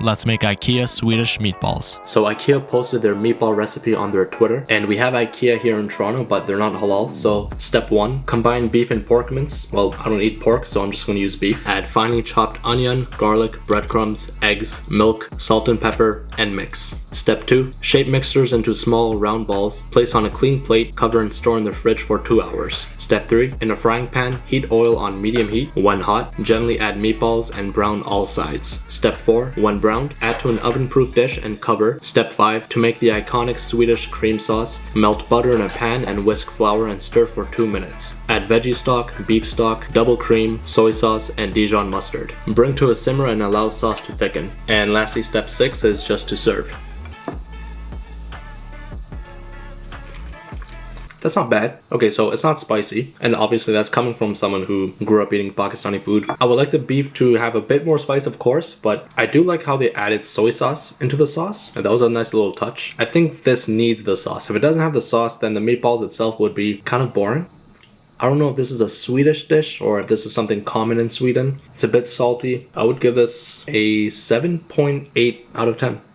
let's make IKEA Swedish meatballs. So IKEA posted their meatball recipe on their Twitter, and we have IKEA here in Toronto, but they're not halal. So step 1, combine beef and pork mince. Well, I don't eat pork, so I'm just going to use beef. Add finely chopped onion, garlic, breadcrumbs, eggs, milk, salt and pepper, and mix. Step 2, shape mixtures into small round balls. Place on a clean plate, cover and store in the fridge for 2 hours. Step 3, in a frying pan, heat oil on medium heat. When hot, gently add meatballs and brown all sides. Step 4, when browned, add to an oven-proof dish and cover. Step 5, to make the iconic Swedish cream sauce, melt butter in a pan and whisk flour and stir for 2 minutes. Add veggie stock, beef stock, double cream, soy sauce, and Dijon mustard. Bring to a simmer and allow sauce to thicken. And lastly, step 6 is just to serve. That's not bad. Okay, so it's not spicy, and obviously that's coming from someone who grew up eating Pakistani food. I would like the beef to have a bit more spice, of course, but I do like how they added soy sauce into the sauce, and that was a nice little touch. I think this needs the sauce. If it doesn't have the sauce, then the meatballs itself would be kind of boring. I don't know if this is a Swedish dish or if this is something common in Sweden. It's a bit salty. I would give this a 7.8 out of 10.